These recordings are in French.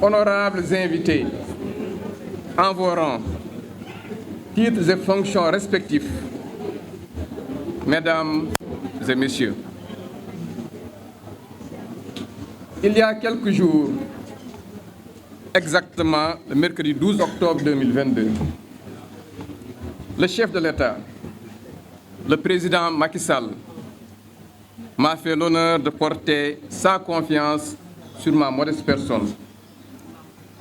Honorables invités, en vos rangs, titres et fonctions respectifs, Mesdames et Messieurs, il y a quelques jours, exactement le mercredi 12 octobre 2022, le chef de l'État, le président Macky Sall, m'a fait l'honneur de porter sa confiance sur ma modeste personne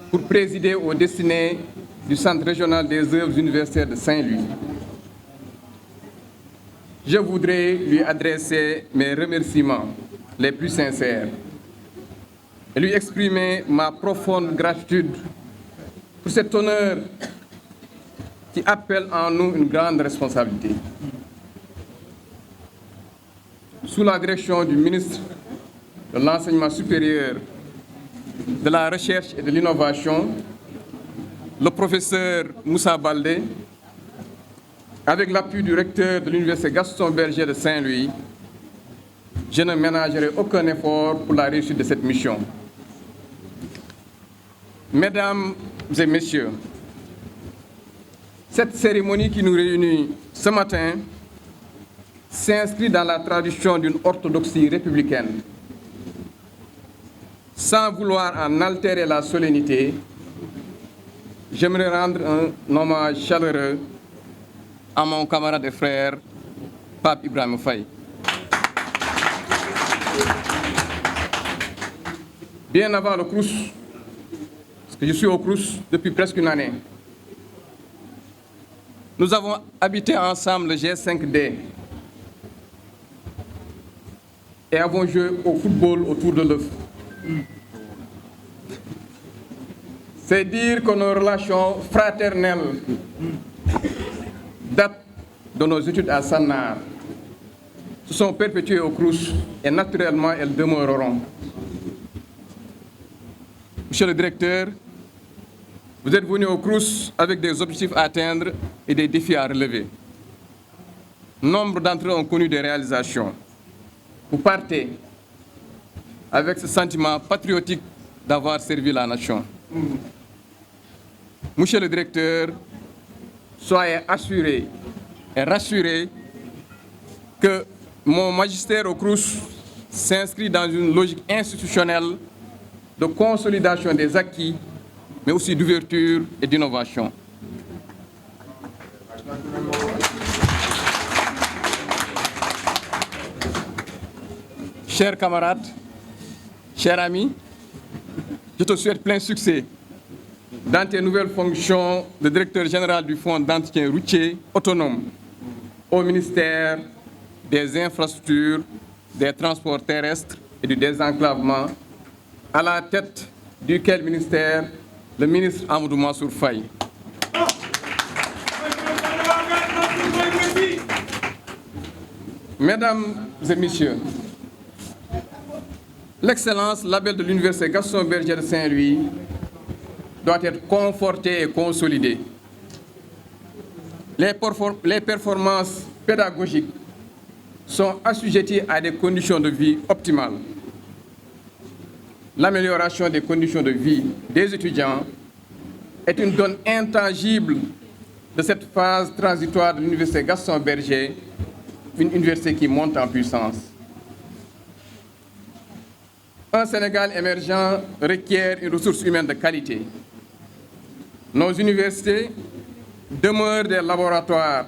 pour présider aux destinées du Centre régional des œuvres universitaires de Saint-Louis. Je voudrais lui adresser mes remerciements les plus sincères et lui exprimer ma profonde gratitude pour cet honneur qui appelle en nous une grande responsabilité. Sous la direction du ministre de l'Enseignement supérieur, de la Recherche et de l'Innovation, le professeur Moussa Baldé, avec l'appui du recteur de l'Université Gaston Berger de Saint-Louis, je ne ménagerai aucun effort pour la réussite de cette mission. Mesdames et Messieurs, cette cérémonie qui nous réunit ce matin s'inscrit dans la tradition d'une orthodoxie républicaine. Sans vouloir en altérer la solennité, j'aimerais rendre un hommage chaleureux à mon camarade et frère, Pape Ibrahima Faye. Bien avant le Crous, parce que je suis au Crous depuis presque une année, nous avons habité ensemble le G5D et avons joué au football autour de l'œuf. C'est dire que nos relations fraternelles datent de nos études à Sanar, se sont perpétuées au Crous et naturellement elles demeureront. Monsieur le directeur, vous êtes venu au Crous avec des objectifs à atteindre et des défis à relever. Nombre d'entre eux ont connu des réalisations. Vous partez avec ce sentiment patriotique d'avoir servi la nation. Monsieur le directeur, soyez assuré et rassuré que mon magistère au Crous s'inscrit dans une logique institutionnelle de consolidation des acquis, mais aussi d'ouverture et d'innovation. Chers camarades, chers amis, je te souhaite plein succès dans tes nouvelles fonctions de directeur général du Fonds d'entretien routier autonome au ministère des Infrastructures, des Transports terrestres et du désenclavement, à la tête duquel ministère le ministre Amadou Mansour Faye. Mesdames et Messieurs, l'excellence, label de l'Université Gaston Berger de Saint-Louis, doit être confortée et consolidée. Les performances pédagogiques sont assujetties à des conditions de vie optimales. L'amélioration des conditions de vie des étudiants est une donne intangible de cette phase transitoire de l'Université Gaston Berger, une université qui monte en puissance. Un Sénégal émergent requiert une ressource humaine de qualité. Nos universités demeurent des laboratoires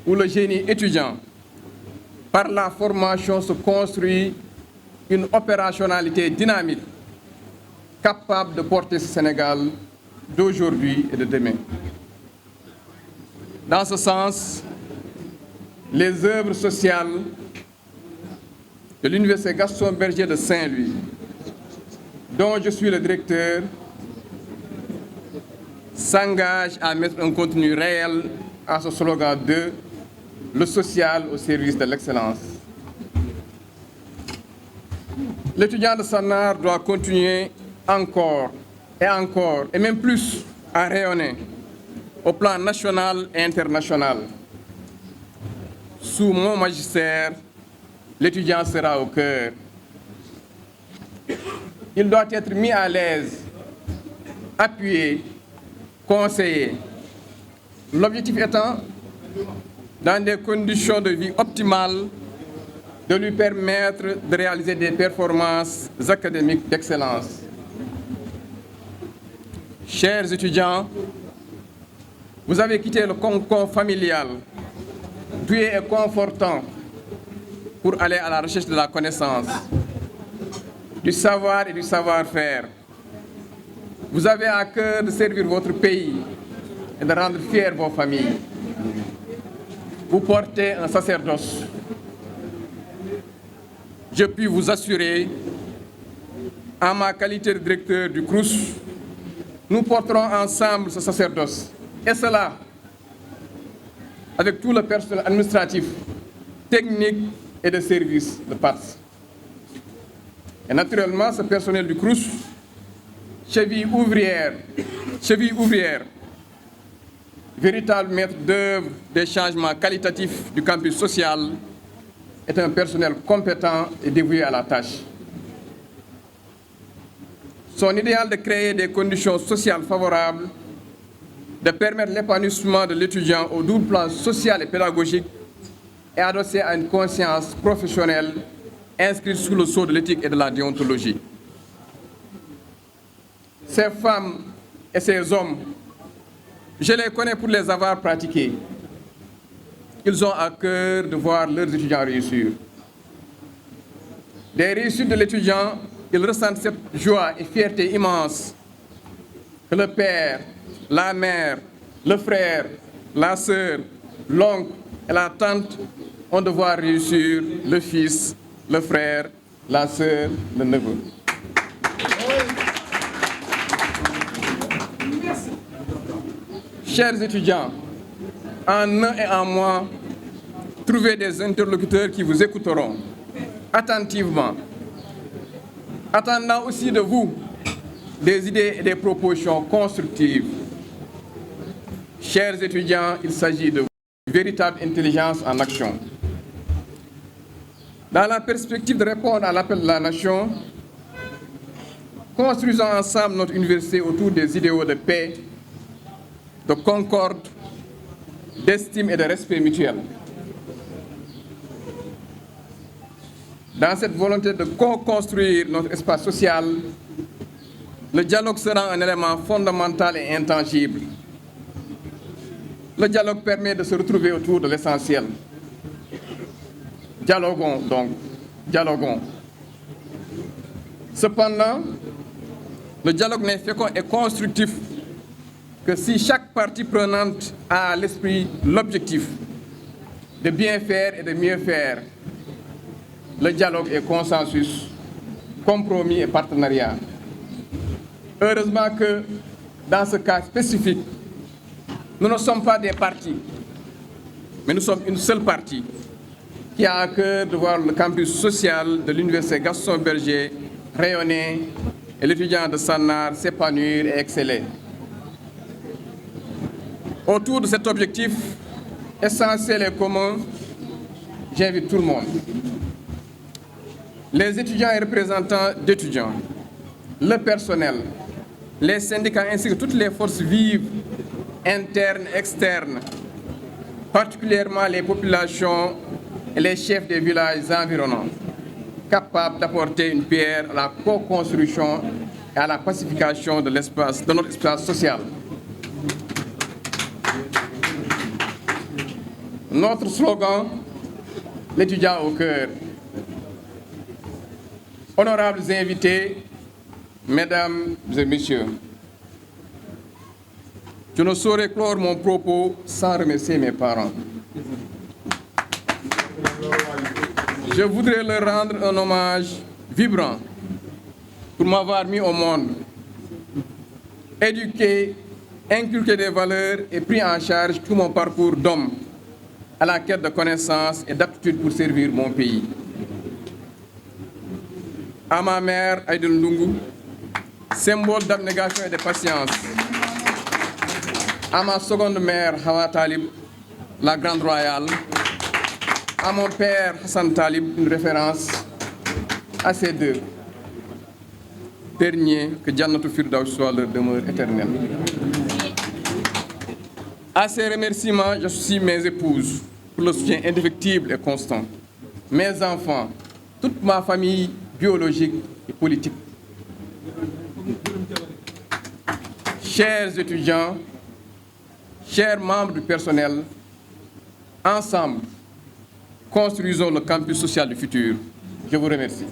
où le génie étudiant, par la formation, se construit une opérationnalité dynamique capable de porter ce Sénégal d'aujourd'hui et de demain. Dans ce sens, les œuvres sociales de l'Université Gaston Berger de Saint-Louis, dont je suis le directeur, s'engagent à mettre un contenu réel à ce slogan de « Le social au service de l'excellence ». L'étudiant de Sanar doit continuer encore, et même plus, à rayonner au plan national et international. Sous mon magistère, l'étudiant sera au cœur. Il doit être mis à l'aise appuyer, conseiller. L'objectif étant, dans des conditions de vie optimales, de lui permettre de réaliser des performances académiques d'excellence. Chers étudiants, vous avez quitté le cocon familial, doué et confortant, pour aller à la recherche de la connaissance, du savoir et du savoir-faire. Vous avez à cœur de servir votre pays et de rendre fiers vos familles. Vous portez un sacerdoce. Je puis vous assurer, en ma qualité de directeur du CROUS, nous porterons ensemble ce sacerdoce. Et cela, avec tout le personnel administratif, technique et de service de PATS. Et naturellement, ce personnel du CROUS, cheville ouvrière, véritable maître d'œuvre des changements qualitatifs du campus social, est un personnel compétent et dévoué à la tâche. Son idéal de créer des conditions sociales favorables, de permettre l'épanouissement de l'étudiant au double plan social et pédagogique est adossé à une conscience professionnelle inscrite sous le sceau de l'éthique et de la déontologie. Ces femmes et ces hommes, je les connais pour les avoir pratiqués. Ils ont à cœur de voir leurs étudiants réussir. Des réussites de l'étudiant, ils ressentent cette joie et fierté immense que le père, la mère, le frère, la sœur, l'oncle et la tante ont de voir réussir le fils, le frère, la sœur, le neveu. Chers étudiants, en un et en moi, trouvez des interlocuteurs qui vous écouteront attentivement, attendant aussi de vous des idées et des propositions constructives. Chers étudiants, il s'agit de véritable intelligence en action. Dans la perspective de répondre à l'appel de la nation, construisons ensemble notre université autour des idéaux de paix, de concorde, d'estime et de respect mutuel. Dans cette volonté de co-construire notre espace social, le dialogue sera un élément fondamental et intangible. Le dialogue permet de se retrouver autour de l'essentiel. Dialoguons donc, dialoguons. Cependant, le dialogue n'est fécond et constructif que si chaque partie prenante a à l'esprit l'objectif de bien faire et de mieux faire. Le dialogue est consensus, compromis et partenariat. Heureusement que dans ce cas spécifique, nous ne sommes pas des partis, mais nous sommes une seule partie qui a à cœur de voir le campus social de l'Université Gaston Berger rayonner et l'étudiant de Sanar s'épanouir et exceller. Autour de cet objectif essentiel et commun, j'invite tout le monde. Les étudiants et représentants d'étudiants, le personnel, les syndicats ainsi que toutes les forces vives, internes et externes, particulièrement les populations et les chefs des villages environnants, capables d'apporter une pierre à la co-construction et à la pacification de l'espace, de notre espace social. Notre slogan, l'étudiant au cœur. Honorables invités, mesdames et messieurs, je ne saurais clore mon propos sans remercier mes parents. Je voudrais leur rendre un hommage vibrant pour m'avoir mis au monde, éduqué, inculqué des valeurs et pris en charge tout mon parcours d'homme à la quête de connaissances et d'aptitudes pour servir mon pays. À ma mère, Aïdel Ndungu, symbole d'abnégation et de patience. À ma seconde mère, Hawa Talib, la Grande Royale. À mon père, Hassan Talib, une référence à ces deux. derniers, que Jannatul Firdaus soit leur demeure éternelle. À ces remerciements, j'associe mes épouses pour le soutien indéfectible et constant, mes enfants, toute ma famille biologique et politique. Chers étudiants, chers membres du personnel, ensemble, construisons le campus social du futur. Je vous remercie.